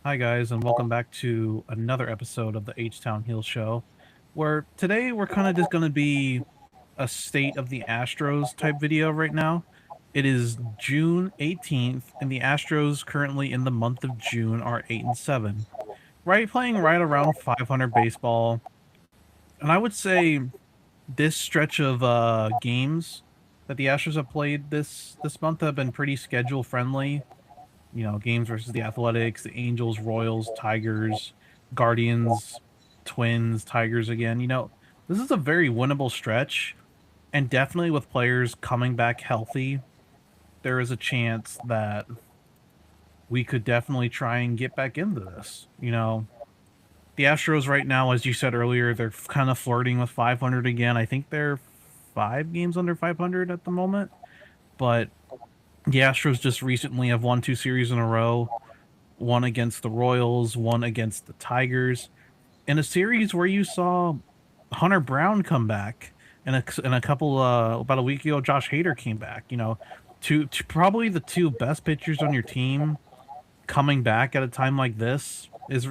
Hi, guys, and welcome back to another episode of the H Town Heal Show, where today we're kind of just going to be a state of the Astros type video right now. It is June 18th, and the Astros currently in the month of June are 8-7, right? Playing right around 500 baseball. And I would say this stretch of games that the Astros have played this month have been pretty schedule friendly. Games versus the Athletics, the Angels, Royals, Tigers, Guardians, Twins, Tigers again. This is a very winnable stretch, and definitely with players coming back healthy, there is a chance that we could definitely try and get back into this. The Astros right now, as you said earlier, they're kind of flirting with 500 again. I think they're 5 games under 500 at the moment, but the Astros just recently have won 2 series in a row, one against the Royals, one against the Tigers, in a series where you saw Hunter Brown come back, and a couple about a week ago, Josh Hader came back. Probably the two best pitchers on your team coming back at a time like this is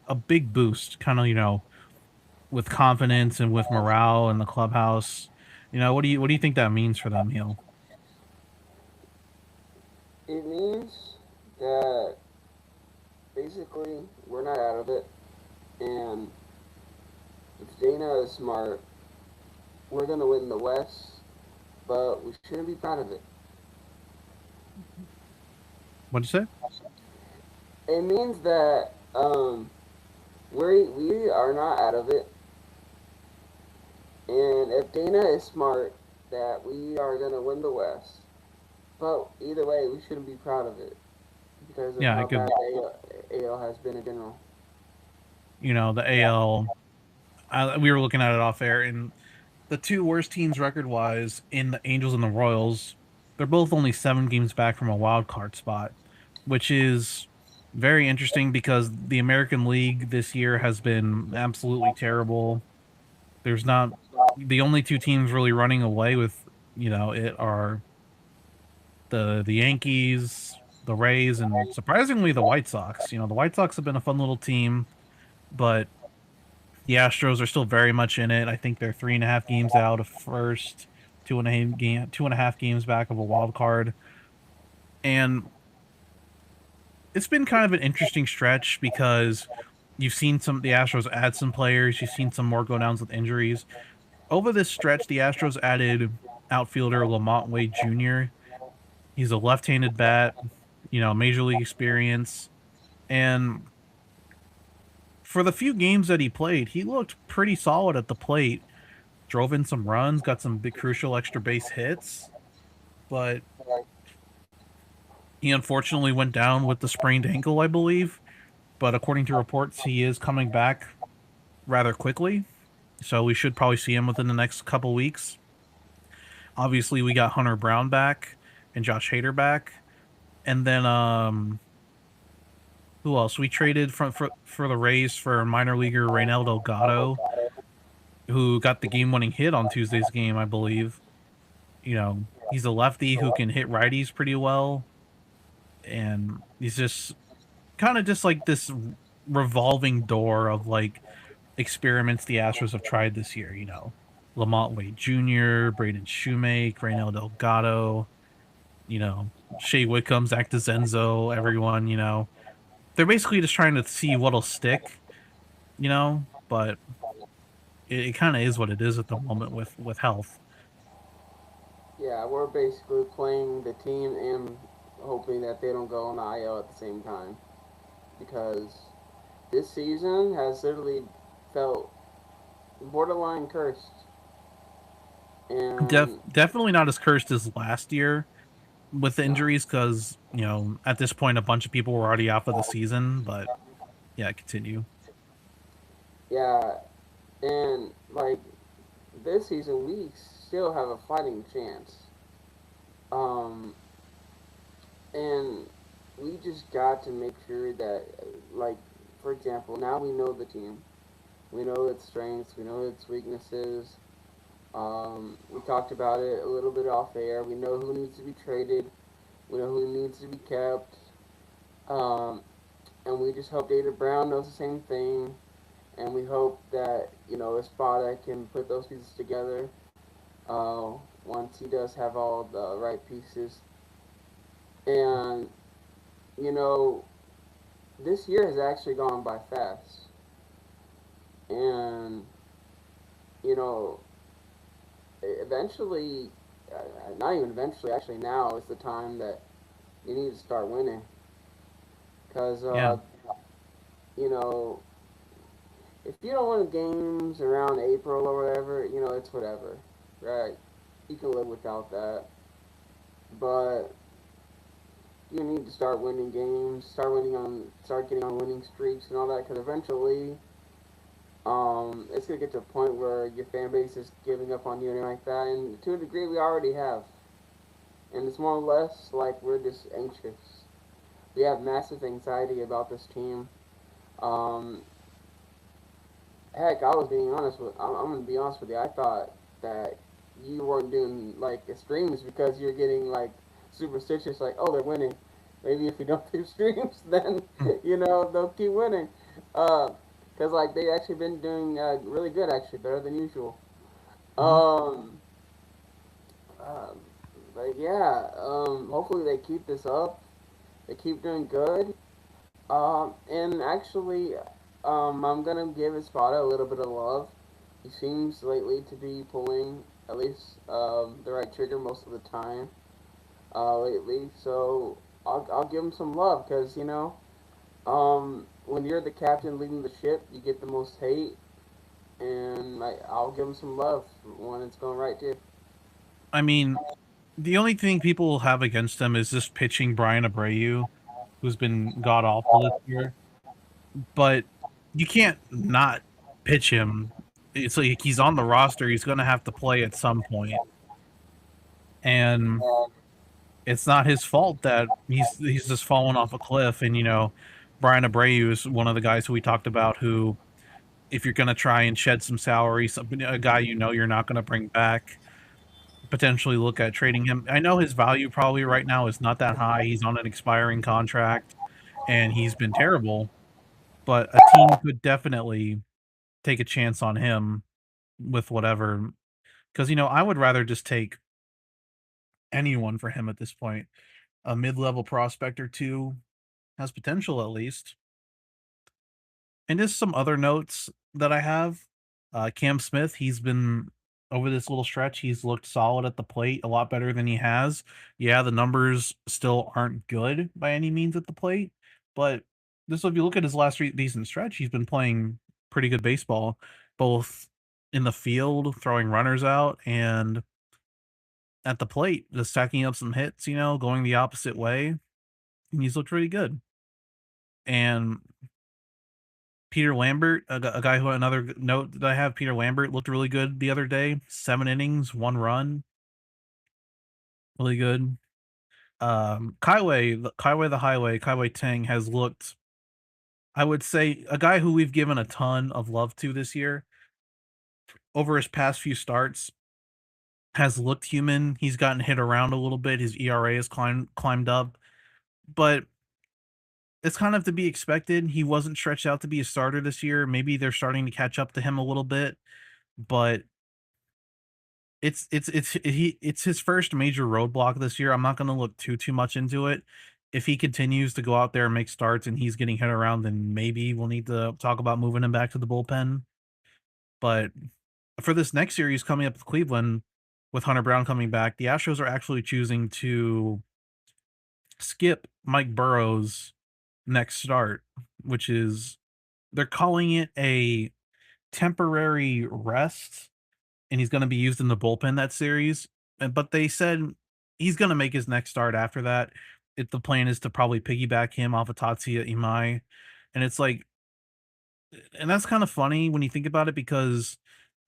a big boost, kind of with confidence and with morale in the clubhouse. What do you think that means for them, Neil? It means that basically we're not out of it, and if Dana is smart, we're gonna win the West, but we shouldn't be proud of it. What'd you say? It means that we are not out of it, and if Dana is smart, that we are gonna win the West. But either way, we shouldn't be proud of it because of Yeah, I how bad could. AL has been in general. The AL. We were looking at it off air, and the two worst teams record wise in the Angels and the Royals, they're both only 7 games back from a wild card spot, which is very interesting because the American League this year has been absolutely terrible. There's not The only two teams really running away with it are the Yankees, the Rays, and surprisingly the White Sox. The White Sox have been a fun little team, but the Astros are still very much in it. I think they're 3.5 games out of first, 2.5 games back of a wild card, and it's been kind of an interesting stretch because you've seen the Astros add some players, you've seen some more go downs with injuries. Over this stretch, the Astros added outfielder Lamont Wade Jr. He's a left-handed bat, major league experience, and for the few games that he played, he looked pretty solid at the plate, drove in some runs, got some big crucial extra base hits, but he unfortunately went down with the sprained ankle, I believe. But according to reports, he is coming back rather quickly, so we should probably see him within the next couple weeks. Obviously, we got Hunter Brown back and Josh Hader back, and then who else? We traded for the Rays for minor leaguer Reynel Delgado, who got the game-winning hit on Tuesday's game, I believe. He's a lefty who can hit righties pretty well, and he's just kind of just like this revolving door of like experiments the Astros have tried this year. Lamont Wade Jr., Braden Shoemake, Reynel Delgado, Shea Wickham, Zach DeZenzo, everyone. They're basically just trying to see what'll stick. But it kind of is what it is at the moment with health. Yeah, we're basically playing the team and hoping that they don't go on the IL at the same time because this season has literally felt borderline cursed. And Definitely not as cursed as last year with the no, injuries because at this point a bunch of people were already out for the season. But yeah, continue. yeah, and like this season, we still have a fighting chance. Um, and we just got to make sure that, like, for example, now we know the team. We know its strengths. We know its weaknesses. We talked about it a little bit off air. We know who needs to be traded. We know who needs to be kept. Um, and we just hope David Brown knows the same thing, and we hope that Espada can put those pieces together. Uh, Once he does have all the right pieces, and you know, this year has actually gone by fast, and you know, eventually, not even eventually, actually now is the time that you need to start winning, because Yeah. you know, if you don't win games around April or whatever, it's whatever, right? You can live without that, but you need to start winning games, start getting on winning streaks and all that, because eventually, it's gonna get to a point where your fan base is giving up on you and everything like that, and to a degree, we already have, and it's more or less like we're just anxious. We have massive anxiety about this team. Um, Heck, I was being honest with. I'm gonna be honest with you. I thought that you weren't doing like streams because you're getting like superstitious. Like, oh, they're winning. Maybe if we don't do streams, then they'll keep winning. Because like they actually been doing really good, actually better than usual. Mhm. Um, uh, but yeah, hopefully they keep this up. They keep doing good. And actually, I'm gonna give Espada a little bit of love. He seems lately to be pulling at least the right trigger most of the time lately. So I'll give him some love because when you're the captain leading the ship, you get the most hate, and I'll give him some love when it's going right too. I mean, the only thing people have against him is just pitching Brian Abreu, who's been god awful this year. But you can't not pitch him. It's like he's on the roster. He's going to have to play at some point, and it's not his fault that he's just fallen off a cliff. And Brian Abreu is one of the guys who we talked about who, if you're going to try and shed some salary, a guy you're not going to bring back, potentially look at trading him. I know his value probably right now is not that high. He's on an expiring contract, and he's been terrible. But a team could definitely take a chance on him with whatever, because I would rather just take anyone for him at this point. A mid-level prospect or two has potential at least. And just some other notes that I have. Cam Smith, he's been over this little stretch, he's looked solid at the plate, a lot better than he has. Yeah, the numbers still aren't good by any means at the plate, but if you look at his last decent stretch, he's been playing pretty good baseball, both in the field, throwing runners out, and at the plate, just stacking up some hits, going the opposite way. And he's looked really good. And Peter Lambert, a guy who another note that I have, Peter Lambert looked really good the other day. 7 innings, 1 run, really good. Kaiway the Highway, Kaiway Tang has looked, I would say, a guy who we've given a ton of love to this year. Over his past few starts, has looked human. He's gotten hit around a little bit. His ERA has climbed up, but it's kind of to be expected. He wasn't stretched out to be a starter this year. Maybe they're starting to catch up to him a little bit, but it's his first major roadblock this year. I'm not gonna look too much into it. If he continues to go out there and make starts and he's getting hit around, then maybe we'll need to talk about moving him back to the bullpen. But for this next series coming up with Cleveland, with Hunter Brown coming back, the Astros are actually choosing to skip Mike Burrow's next start, which is, they're calling it a temporary rest, and he's going to be used in the bullpen that series. But they said he's going to make his next start after that. The plan is to probably piggyback him off of Tatsuya Imai, and it's like, and that's kind of funny when you think about it, because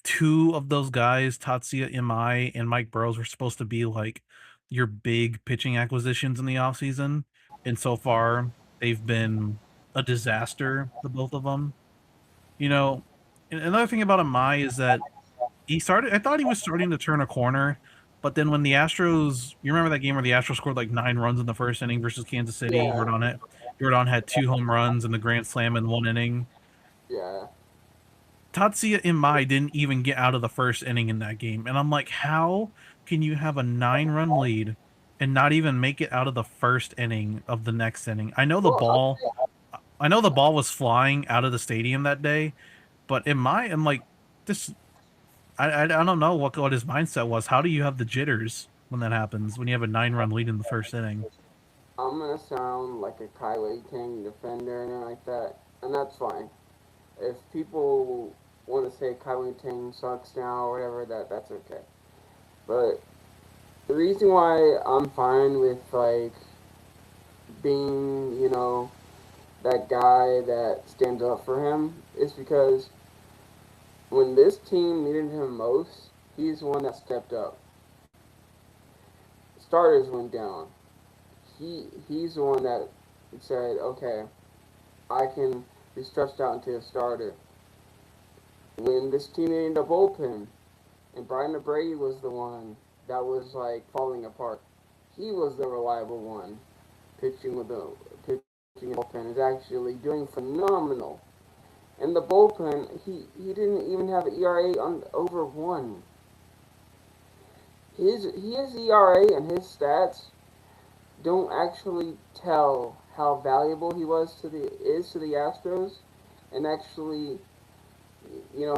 two of those guys, Tatsuya Imai and Mike Burrows, were supposed to be like your big pitching acquisitions in the offseason, and so far they've been a disaster, the both of them. You know, and another thing about Imai is that I thought he was starting to turn a corner, but then when the Astros, you remember that game where the Astros scored like 9 runs in the first inning versus Kansas City, Yeah, were on it. Jordan had 2 home runs and the grand slam in 1 inning. Yeah. Tatsuya Imai didn't even get out of the first inning in that game, and I'm like, how can you have a 9-run lead and not even make it out of the first inning of the next inning? Well, I know the ball was flying out of the stadium that day, but I'm like, this. I don't know what his mindset was. How do you have the jitters when that happens? When you have a 9-run lead in the first inning? I'm gonna sound like a Kaiway King defender and like that, and that's fine. If people want to say Kaiway Ting sucks now or whatever, that's okay. But the reason why I'm fine with like being, that guy that stands up for him is because when this team needed him most, he's the one that stepped up. Starters went down. He's the one that said, okay, I can be stretched out into a starter. When this team needed a bullpen, and Brian Brady was the one that was like falling apart. He was the reliable one, pitching with the pitching bullpen is actually doing phenomenal. And the bullpen, he didn't even have an ERA on over 1. His ERA and his stats don't actually tell how valuable he was to the Astros, and actually,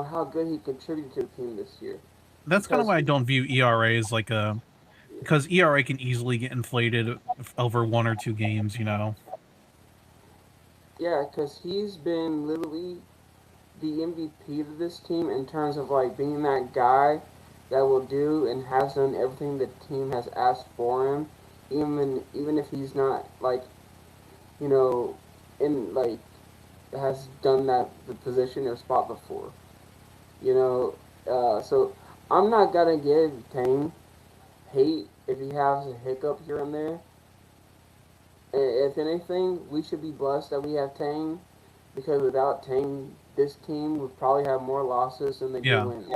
how good he contributed to the team this year. That's kind of Because why I don't view ERA as like a because ERA can easily get inflated over 1 or 2 games. yeah, because he's been literally the MVP of this team in terms of like being that guy that will do and has done everything the team has asked for him, even if he's not like you know in like has done that the position or spot before. You know, so I'm not gonna give Tane hate if he has a hiccup here and there. If anything, we should be blessed that we have Tane because without Tane, this team would probably have more losses than they do Yeah, wins.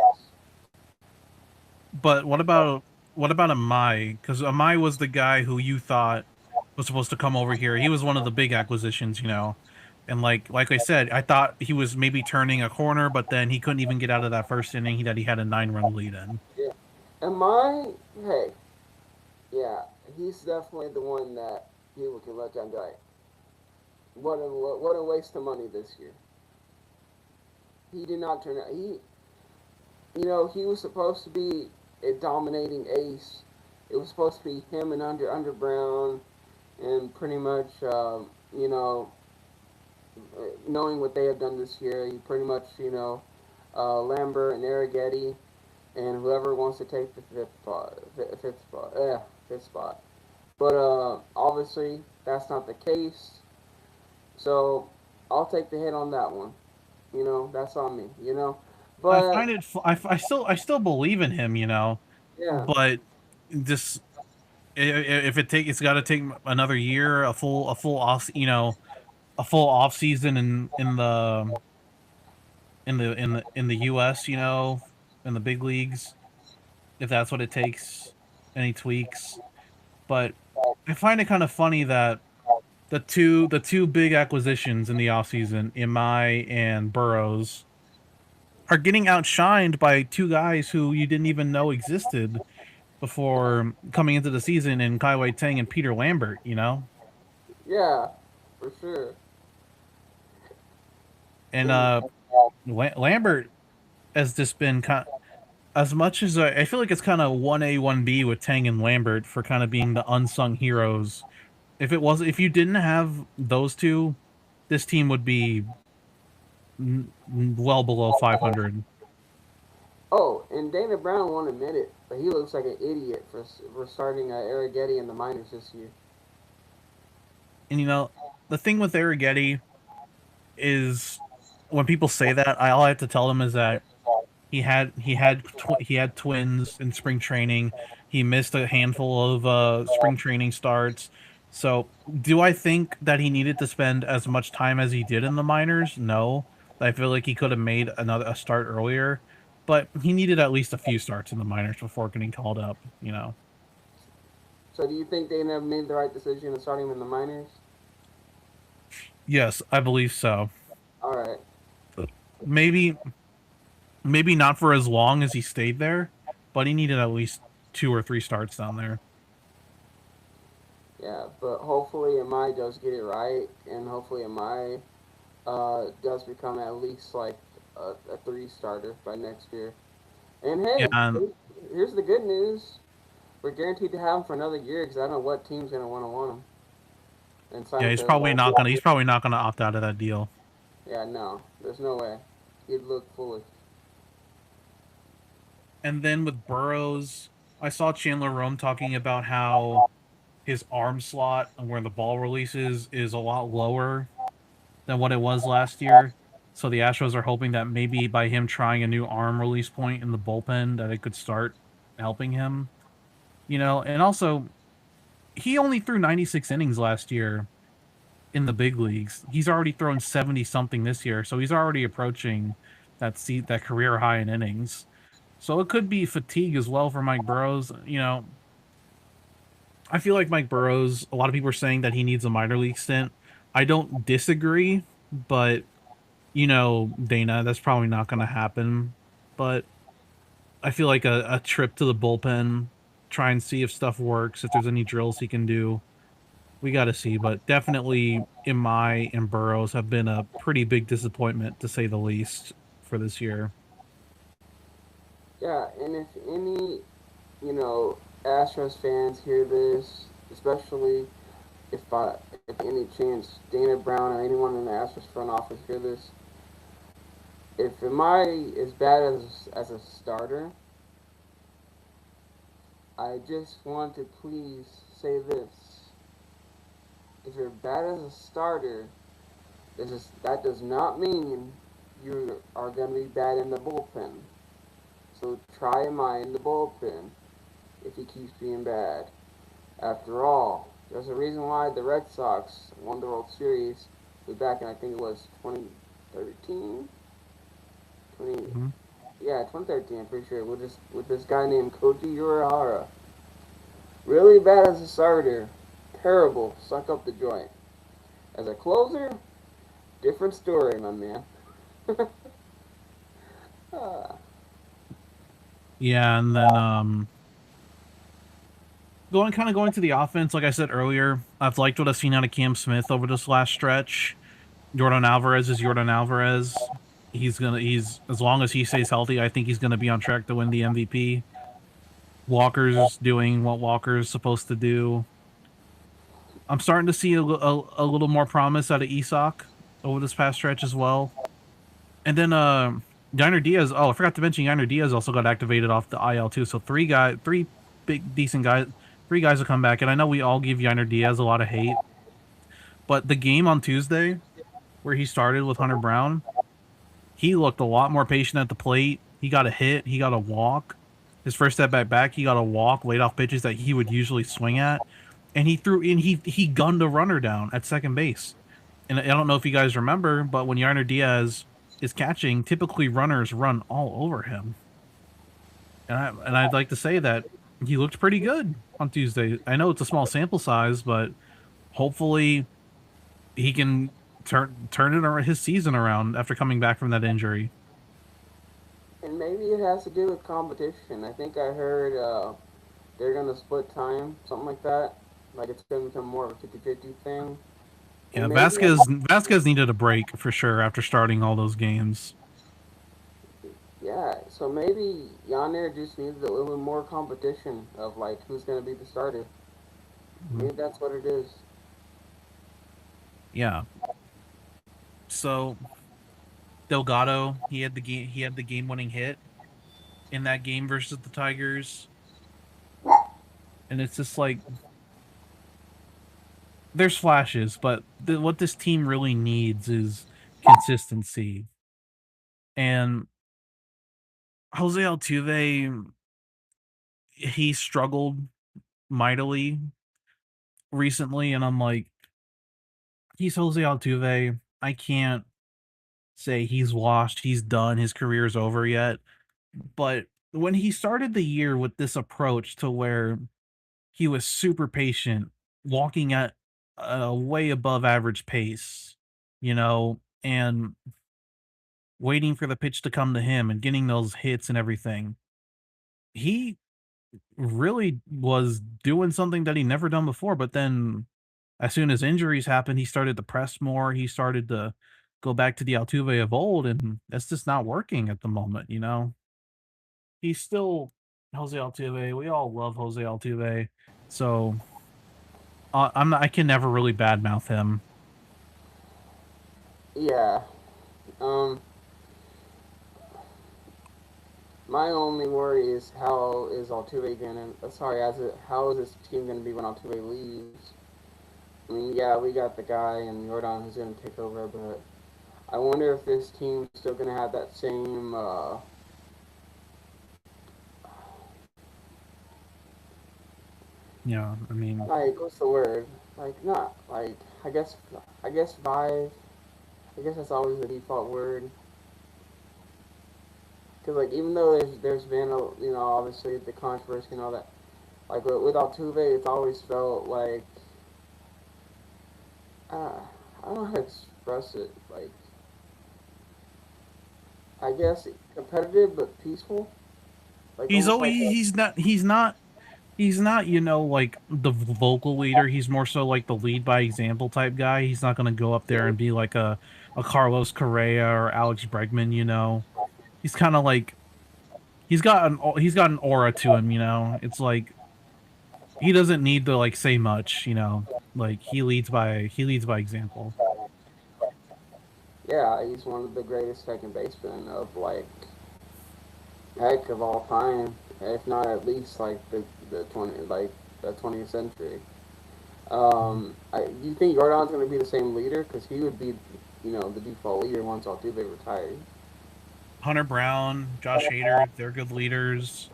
but what about Amai? Because Amai was the guy who you thought was supposed to come over here. He was one of the big acquisitions. And like I said, I thought he was maybe turning a corner, but then he couldn't even get out of that first inning that he had a 9-run lead in. Yeah. Am I? Hey, yeah, he's definitely the one that people can look at and be like, what a waste of money this year. He did not turn out. He was supposed to be a dominating ace. It was supposed to be him and Under Brown, and pretty much, you know, knowing what they have done this year, he pretty much, Lambert and Arrighetti, and whoever wants to take the fifth spot. But obviously, that's not the case. So I'll take the hit on that one. That's on me. I But find it. I still believe in him. yeah, But just if it's got to take another year, a full off season in the U.S. In the big leagues, if that's what it takes, any tweaks. But I find it kind of funny that the two big acquisitions in the offseason, Imai and Burrows, are getting outshined by 2 guys who you didn't even know existed before coming into the season in Kai Wei Tang and Peter Lambert. yeah, for sure. And And Lambert has just been as much as I feel like it's kind of 1A 1B with Tang and Lambert for kind of being the unsung heroes. If you didn't have those two, this team would be well below 500. and Dana Brown won't admit it, but he looks like an idiot for starting Arrighetti in the minors this year. And the thing with Arrighetti is when people say that, all I have to tell them is that he had twins in spring training. He missed a handful of spring training starts. So, do I think that he needed to spend as much time as he did in the minors? No. I feel like he could have made a start earlier, but he needed at least a few starts in the minors before getting called up. So do you think they never made the right decision in starting him in the minors? Yes, I believe so. All right. Maybe maybe not for as long as he stayed there, but he needed at least 2 or 3 starts down there. Yeah, but hopefully Amai does get it right, and hopefully Amai does become at least like a three starter by next year. And Yeah, hey, and here's the good news: we're guaranteed to have him for another year because I don't know what team's gonna want him and sign yeah, him he's to a probably long. not gonna he's probably not gonna opt out of that deal. Yeah, no, there's no way. He'd look foolish. And then with Burrows, I saw Chandler Rome talking about how his arm slot and where the ball releases is a lot lower than what it was last year. So the Astros are hoping that maybe by him trying a new arm release point in the bullpen that it could start helping him. And also he only threw 96 innings last year in the big leagues. He's already thrown 70 something this year, so he's already approaching that career high in innings. So it could be fatigue as well for Mike Burrows. I feel like Mike Burrows, a lot of people are saying that he needs a minor league stint. I don't disagree, but Dana, that's probably not going to happen. But I feel like a trip to the bullpen, try and see if stuff works, if there's any drills he can do. We got to see, but definitely Imai and Burrows have been a pretty big disappointment, to say the least, for this year. Yeah, and if any, Astros fans hear this, especially if any chance Dana Brown or anyone in the Astros front office hear this, if Amai is bad as a starter, I just want to please say this: if you're bad as a starter, that does not mean you are going to be bad in the bullpen. So try Amai in the bullpen if he keeps being bad. After all, there's a reason why the Red Sox won the World Series way back in, I think it was 2013, 20, Mhm. yeah, 2013. I'm pretty sure with this guy named Koji Urahara. Really bad as a starter, terrible, suck up the joint. As a closer, different story, my man. Ah, Yeah, and then going to the offense, like I said earlier, I've liked what I've seen out of Cam Smith over this last stretch. Jordan Alvarez is Jordan Alvarez. He's as long as he stays healthy, I think he's gonna be on track to win the MVP. Walker's doing what Walker's supposed to do. I'm starting to see a little more promise out of Isak over this past stretch as well. And then Yiner Diaz. Oh, I forgot to mention Yiner Diaz also got activated off the IL too. So three big decent guys, 3 guys will come back. And I know we all give Yiner Diaz a lot of hate, but the game on Tuesday where he started with Hunter Brown, he looked a lot more patient at the plate. He got a hit. He got a walk. His first at back, he got a walk, laid off pitches that he would usually swing at, and he threw in. He gunned a runner down at second base. And I don't know if you guys remember, but when Yarner Diaz is catching, typically runners run all over him. And I'd like to say that he looked pretty good on Tuesday. I know it's a small sample size, but hopefully he can his season around after coming back from that injury. and maybe it has to do with competition. I think I heard they're going to split time, something like that. Like it's going to become more of a 50-50 thing. Yeah, And maybe Vasquez needed a break for sure after starting all those games. Yeah, so maybe Yonner just needs a little more competition of like who's gonna be the starter. Mhm. Maybe that's what it is. Yeah. So Delgado, he had the game winning hit in that game versus the Tigers. And it's just like there's flashes, but what this team really needs is consistency. And Jose Altuve, he struggled mightily recently, and I'm like, he's Jose Altuve. I can't say he's washed, he's done, his career's over yet. But when he started the year with this approach to where he was super patient, walking at a way above average pace, and waiting for the pitch to come to him and getting those hits and everything. He really was doing something that he never done before, but then as soon as injuries happened, he started to press more. He started to go back to the Altuve of old, and that's just not working at the moment. He's still Jose Altuve. We all love Jose Altuve. So I can never really badmouth him. Yeah. Um, my only worry is how is Altuve gonna? Sorry, how is this team gonna be when Altuve leaves? I mean, yeah, we got the guy and Jordan who's gonna take over, but I wonder if this team's still gonna have that same Yeah, I mean, like what's the word? Like not like I guess vibe. I guess that's always the default word. Because like even though there's been obviously the controversy and all that, like with Altuve, it's always felt like uh, I don't know how to express it. Like I guess competitive but peaceful. Like he's almost oh like a, he's not like the vocal leader. He's more so like the lead by example type guy. He's not going to go up there and be like a Carlos Correa or Alex Bregman. He's kind of like he's got an aura to him. It's like he doesn't need to like say much. Like he leads by example. yeah, he's one of the greatest second basemen of like heck of all time, if not at least like the 20th century. Do you think Jordan's going to be the same leader? Because he would be, the default leader once Altuve retired. Hunter Brown, Josh Hader, they're good leaders.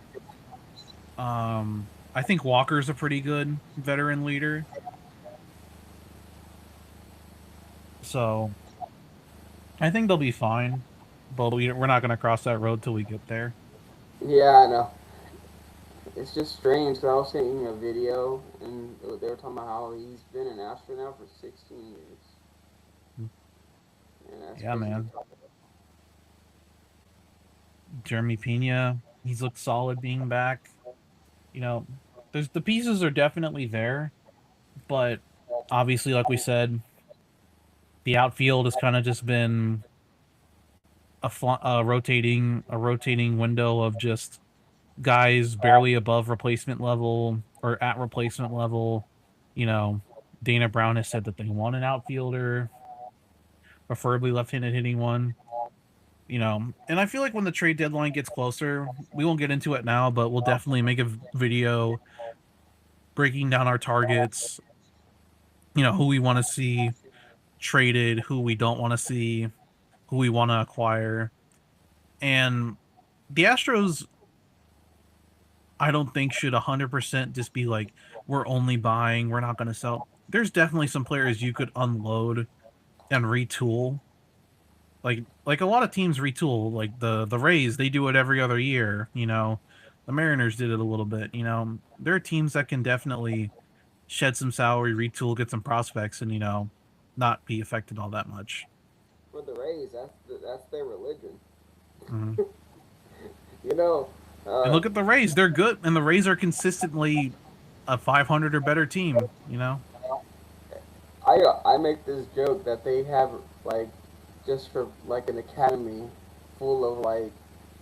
I think Walker's a pretty good veteran leader. So I think they'll be fine. But we're not going to cross that road till we get there. Yeah, I know. It's just strange because I was seeing a video and they were talking about how he's been an astronaut for 16 years. And that's Yeah, crazy. man. Jeremy Pena, he's looked solid being back. You know, there's the pieces are definitely there, but obviously, like we said, the outfield has kind of just been a rotating window of just guys barely above replacement level or at replacement level. You know, Dana Brown has said that they want an outfielder, preferably left-handed hitting one. And I feel like when the trade deadline gets closer, we won't get into it now, but we'll definitely make a video breaking down our targets, who we want to see traded, who we don't want to see, who we want to acquire. And the Astros, I don't think should 100% just be like, we're only buying, we're not going to sell. There's definitely some players you could unload and retool. Like a lot of teams retool, like the Rays, they do it every other year. The Mariners did it a little bit. There are teams that can definitely shed some salary, retool, get some prospects, and not be affected all that much. For the Rays, that's their religion. Hmm. You know, And uh, look at the Rays; they're good, and the Rays are consistently a 500 or better team. I make this joke that they have like just for like an academy full of like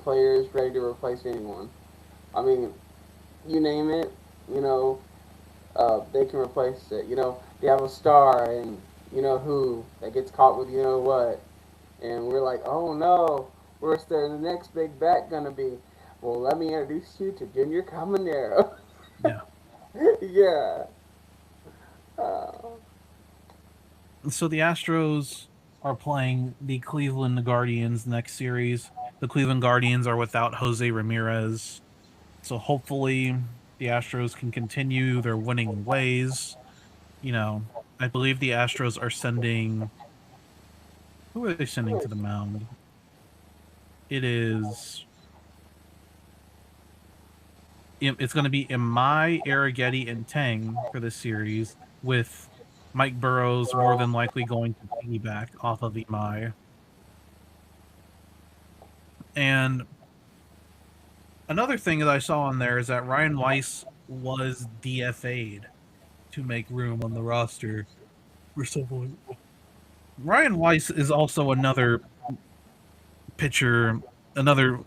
players ready to replace anyone. I mean, you name it, you know, they can replace it. They have a star and who that gets caught with what, and we're like, oh no, where's the next big bat gonna be? Well, let me introduce you to Junior Caminero. Yeah. Yeah. Uh, So the Astros are playing the Cleveland Guardians next series. The Cleveland Guardians are without Jose Ramirez. So hopefully the Astros can continue their winning ways. I believe the Astros are sending. Who are they sending to the mound? It is. It's going to be Imai, Arrighetti, and Tang for this series with Mike Burrows more than likely going to piggyback off of Imai. And another thing that I saw on there is that Ryan Weiss was DFA'd to make room on the roster for someone. Ryan Weiss is also another pitcher. The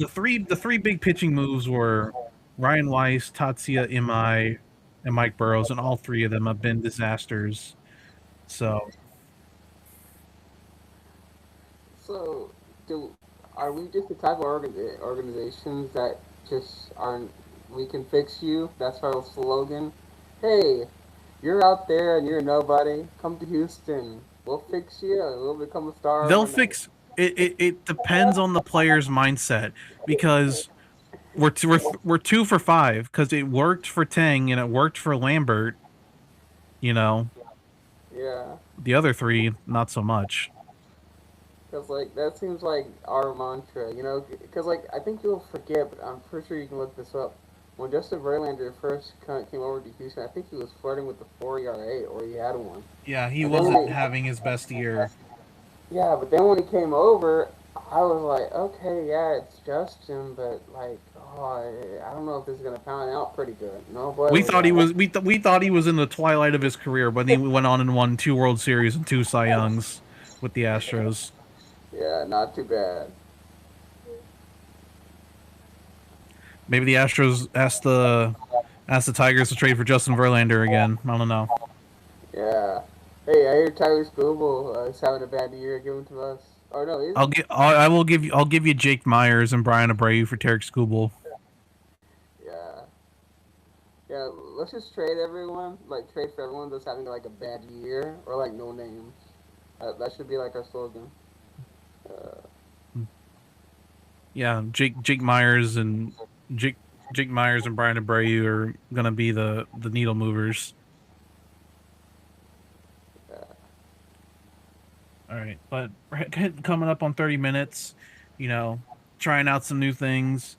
three big pitching moves were Ryan Weiss, Tatsuya Imai, and Mike Burrows, and all three of them have been disasters. So are we just the type of organizations that just aren't? We can fix you. That's our slogan. Hey, you're out there and you're nobody. Come to Houston. We'll fix you. We'll become a star. they'll overnight. fix it. It depends on the player's mindset, because we're 2 for 5 because it worked for Tang and it worked for Lambert. You know, Yeah. the other three not so much. Because, like, that seems like our mantra, you know? Because, like, I think you'll forget, but I'm pretty sure you can look this up. When Justin Verlander first came over to Houston, I think he was flirting with the 4 ERA, or he had one. Yeah, he And then wasn't when having his best year. yeah, but then when he came over, I was like, okay, yeah, it's Justin, but, like, oh, I don't know if this is going to pan out pretty good. No, boy, We was thought I he wrong. was we thought he was in the twilight of his career, but he went on and won 2 World Series and 2 Cy Youngs with the Astros. Yeah, not too bad. Maybe the Astros asked the Tigers to trade for Justin Verlander again. I don't know. Yeah. Hey, I hear Tyler Skubal is having a bad year. Give him to us. Or no, is he? I'll give you Jake Myers and Brian Abreu for Tarek Skubal. Yeah. Yeah, let's just trade everyone. Like, trade for everyone that's having, like, a bad year. Or, like, no names. That should be, like, our slogan. Yeah, Jake Myers and Jake Myers and Brian Abreu are gonna be the needle movers. All right, but coming up on 30 minutes, you know, trying out some new things.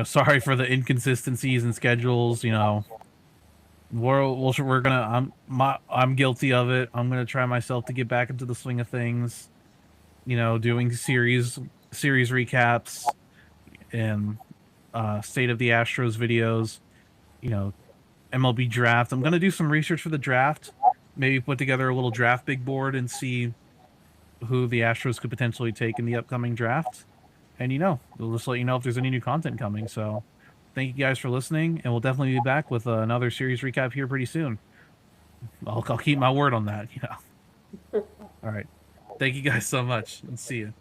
Sorry for the inconsistencies in schedules. We're gonna. I'm guilty of it. I'm gonna try myself to get back into the swing of things. Doing series recaps and State of the Astros videos. MLB draft. I'm gonna do some research for the draft. Maybe put together a little draft big board and see who the Astros could potentially take in the upcoming draft. And we'll just let you know if there's any new content coming. So thank you guys for listening, and we'll definitely be back with another series recap here pretty soon. I'll keep my word on that. All right. Thank you guys so much, and see you.